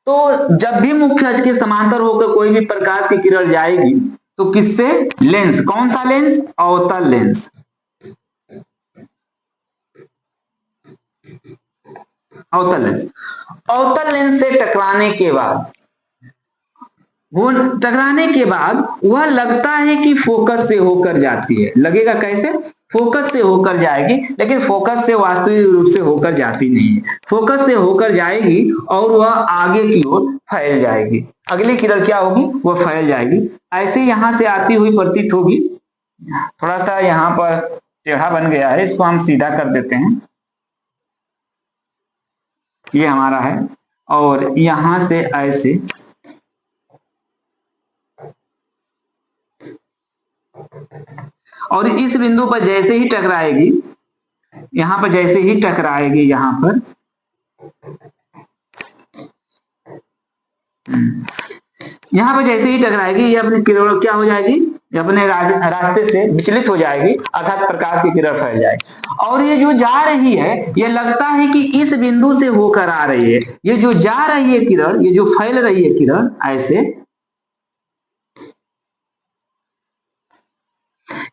तो जब भी मुख्य अक्ष के समांतर होकर कोई भी प्रकाश की किरण जाएगी तो किससे? लेंस। कौन सा लेंस? अवतल लेंस। अवतल लेंस। अवतल लेंस से टकराने के बाद वह लगता है कि फोकस से होकर जाती है। लगेगा कैसे? फोकस से होकर जाएगी, लेकिन फोकस से वास्तविक रूप से होकर जाती नहीं है। फोकस से होकर जाएगी और वह आगे की ओर फैल जाएगी। अगली किरण क्या होगी? वह फैल जाएगी। ऐसे यहां से आती हुई प्रतीत होगी। थोड़ा सा यहाँ पर टेढ़ा बन गया है, इसको हम सीधा कर देते हैं। ये हमारा है और यहां से ऐसे और इस बिंदु पर जैसे ही टकराएगी, यहां पर जैसे ही टकराएगी, यहां पर जैसे ही टकराएगी ये अपनी किरण क्या हो जाएगी? अपने रास्ते से विचलित हो जाएगी, अर्थात प्रकाश की किरण फैल जाएगी। और ये जो जा रही है ये लगता है कि इस बिंदु से होकर आ रही है। ये जो जा रही है किरण, ये जो फैल रही है किरण, ऐसे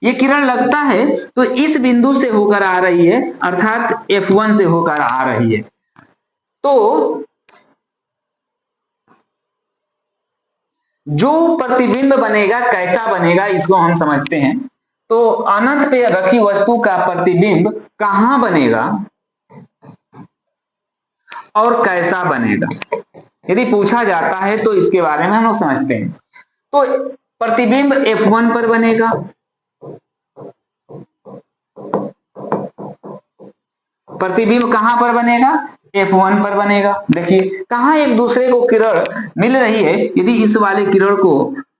ये किरण लगता है तो इस बिंदु से होकर आ रही है, अर्थात F1 से होकर आ रही है। तो जो प्रतिबिंब बनेगा कैसा बनेगा इसको हम समझते हैं। तो अनंत पे रखी वस्तु का प्रतिबिंब कहां बनेगा और कैसा बनेगा, यदि पूछा जाता है तो इसके बारे में हम लोग समझते हैं। तो प्रतिबिंब F1 पर बनेगा, प्रतिबिंब कहां पर बनेगा? F1 पर बनेगा। देखिए कहां एक दूसरे को किरण मिल रही है। यदि इस वाले किरण को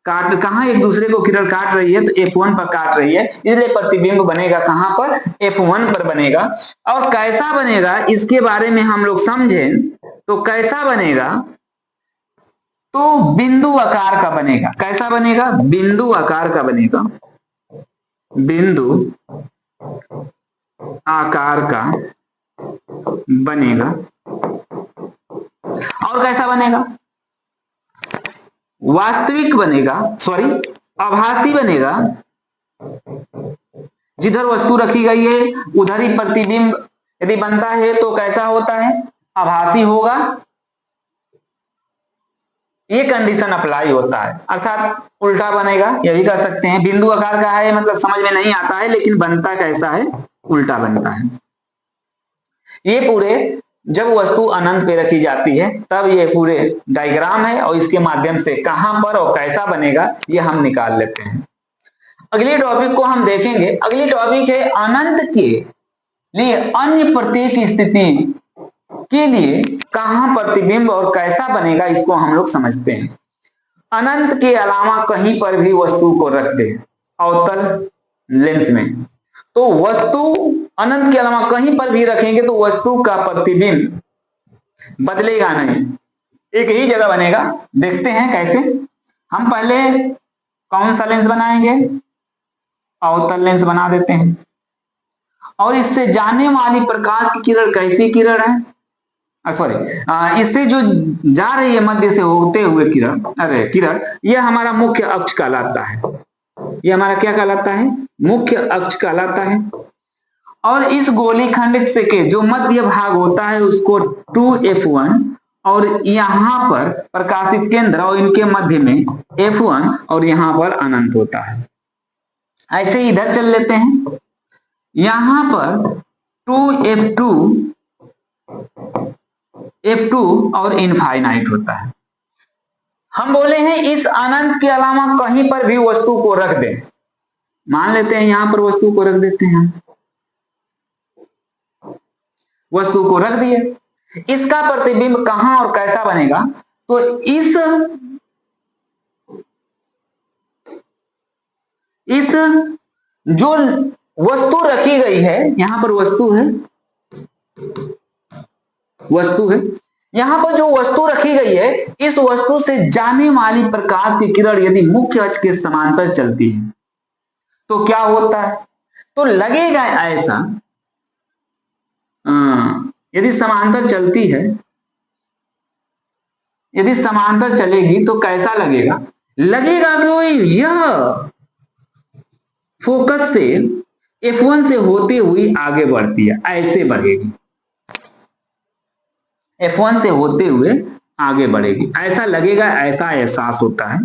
कहाँ एक दूसरे को किरण काट रही है, तो F1 पर काट रही है, इसलिए प्रतिबिंब बनेगा कहां पर, F1 पर बनेगा। और कैसा बनेगा इसके बारे में हम लोग समझें तो कैसा बनेगा, तो बिंदु आकार का बनेगा। कैसा बनेगा, बिंदु आकार का बनेगा, बिंदु आकार का बनेगा। और कैसा बनेगा, वास्तविक बनेगा, सॉरी आभासी बनेगा। जिधर वस्तु रखी गई है उधर ही प्रतिबिंब यदि बनता है तो कैसा होता है, आभासी होगा। ये कंडीशन अप्लाई होता है, अर्थात उल्टा बनेगा, यह भी कह सकते हैं। बिंदु आकार का है मतलब समझ में नहीं आता है, लेकिन बनता कैसा है, उल्टा बनता है। ये पूरे जब वस्तु अनंत पे रखी जाती है तब ये पूरे डायग्राम है, और इसके माध्यम से कहां पर और कैसा बनेगा ये हम निकाल लेते हैं। अगले टॉपिक को हम देखेंगे। अगली टॉपिक है अनंत के लिए अन्य प्रत्येक स्थिति के लिए कहां प्रतिबिंब और कैसा बनेगा, इसको हम लोग समझते हैं। अनंत के अलावा कहीं पर भी वस्तु को रख दे अवतल लेंस में, तो वस्तु अनंत के अलावा कहीं पर भी रखेंगे तो वस्तु का प्रतिबिंब बदलेगा नहीं, एक ही जगह बनेगा। देखते हैं कैसे। हम पहले कौन सा लेंस बनाएंगे, अवतल लेंस बना देते हैं। और इससे जाने वाली प्रकाश की किरण कैसी किरण है, सॉरी इससे जो जा रही है मध्य से होते हुए किरण, किरण यह हमारा मुख्य अक्ष कहलाता है। यह हमारा क्या कहलाता है, मुख्य अक्ष कहलाता है। और इस गोलीखंड से के जो मध्य भाग होता है उसको 2F1, और यहां पर प्रकाशित केंद्र और इनके मध्य में F1, और यहां पर अनंत होता है। ऐसे ही इधर चल लेते हैं, यहां पर 2F2, F2 और इनफाइनाइट होता है। हम बोले हैं इस अनंत के अलावा कहीं पर भी वस्तु को रख दें, मान लेते हैं यहां पर वस्तु को रख देते हैं, वस्तु को रख दिए। इसका प्रतिबिंब कहां और कैसा बनेगा, तो इस जो वस्तु रखी गई है, यहां पर वस्तु है, वस्तु है, यहां पर जो वस्तु रखी गई है, इस वस्तु से जाने वाली प्रकाश की किरण यदि मुख्य अक्ष के समांतर चलती है तो क्या होता है, तो लगेगा ऐसा, यदि समांतर चलती है, यदि समांतर चलेगी तो कैसा लगेगा, लगेगा कि यह फोकस से F1 से होते हुए आगे बढ़ती है, ऐसे बढ़ेगी, F1 से होते हुए आगे बढ़ेगी, ऐसा लगेगा, ऐसा एहसास होता है,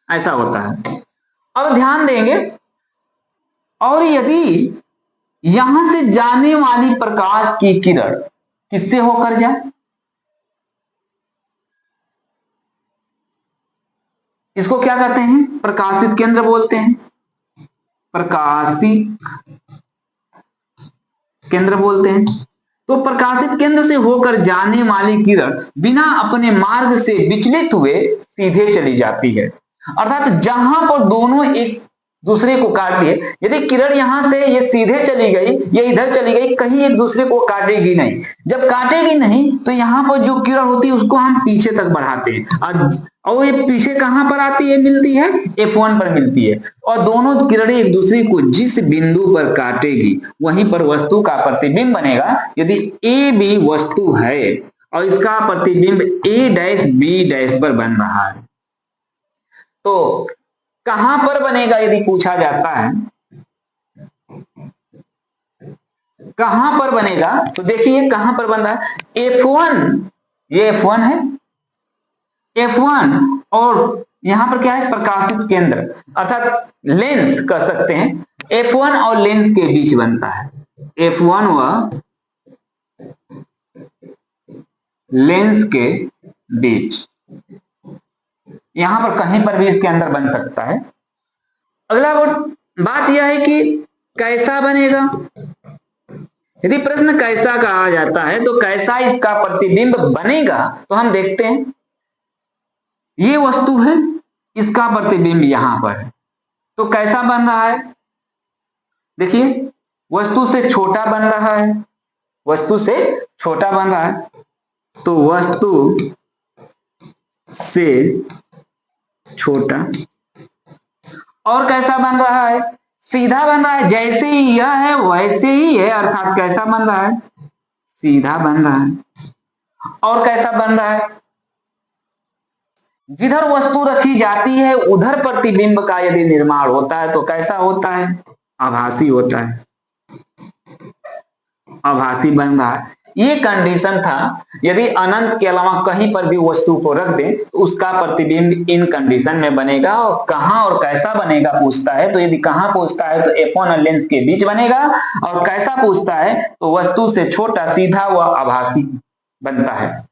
ऐसा होता है। अब ध्यान देंगे, और यदि यहां से जाने वाली प्रकाश की किरण किससे होकर जाए, इसको क्या कहते हैं, प्रकाशित केंद्र बोलते हैं, प्रकाशित केंद्र बोलते हैं। तो प्रकाशित केंद्र से होकर जाने वाली किरण बिना अपने मार्ग से विचलित हुए सीधे चली जाती है, अर्थात जहां पर दोनों एक दूसरे को काट दिए, यदि किरण यहां से ये सीधे चली गई, ये इधर चली गई, कहीं एक दूसरे को काटेगी नहीं। जब काटेगी नहीं तो यहां पर जो किरण होती है उसको हम पीछे तक बढ़ाते हैं, और ये पीछे कहां पर आती है, मिलती है F1 पर मिलती है, और दोनों किरणें एक दूसरे को जिस बिंदु पर काटेगी वहीं पर वस्तु का प्रतिबिंब बनेगा। यदि ए बी वस्तु है और इसका प्रतिबिंब A', B' पर बन रहा है, तो कहां पर बनेगा यदि पूछा जाता है, कहां पर बनेगा, तो देखिए कहां पर बन रहा है, F1, ये F1 है, F1 और यहां पर क्या है, प्रकाशित केंद्र, अर्थात लेंस कह सकते हैं, F1 और लेंस के बीच बनता है, F1 व लेंस के बीच, यहां पर कहीं पर भी इसके अंदर बन सकता है। अगला बात यह है कि कैसा बनेगा, यदि प्रश्न कैसा कहा जाता है तो कैसा इसका प्रतिबिंब बनेगा, तो हम देखते हैं ये वस्तु है, इसका प्रतिबिंब यहां पर है, तो कैसा बन रहा है? देखिए, वस्तु से छोटा बन रहा है, वस्तु से छोटा बन रहा है, तो वस्तु से छोटा। और कैसा बन रहा है? सीधा बन रहा है, जैसे ही यह है वैसे ही है, अर्थात कैसा बन रहा है? सीधा बन रहा है। और कैसा बन रहा है? जिधर वस्तु रखी जाती है उधर प्रतिबिंब का यदि निर्माण होता है तो कैसा होता है? आभासी होता है, आभासी बन रहा है। ये कंडीशन था, यदि अनंत के अलावा कहीं पर भी वस्तु को रख दें तो उसका प्रतिबिंब इन कंडीशन में बनेगा। और कहां और कैसा बनेगा पूछता है, तो यदि कहां पूछता है तो एपोन और लेंस के बीच बनेगा, और कैसा पूछता है तो वस्तु से छोटा, सीधा व आभासी बनता है।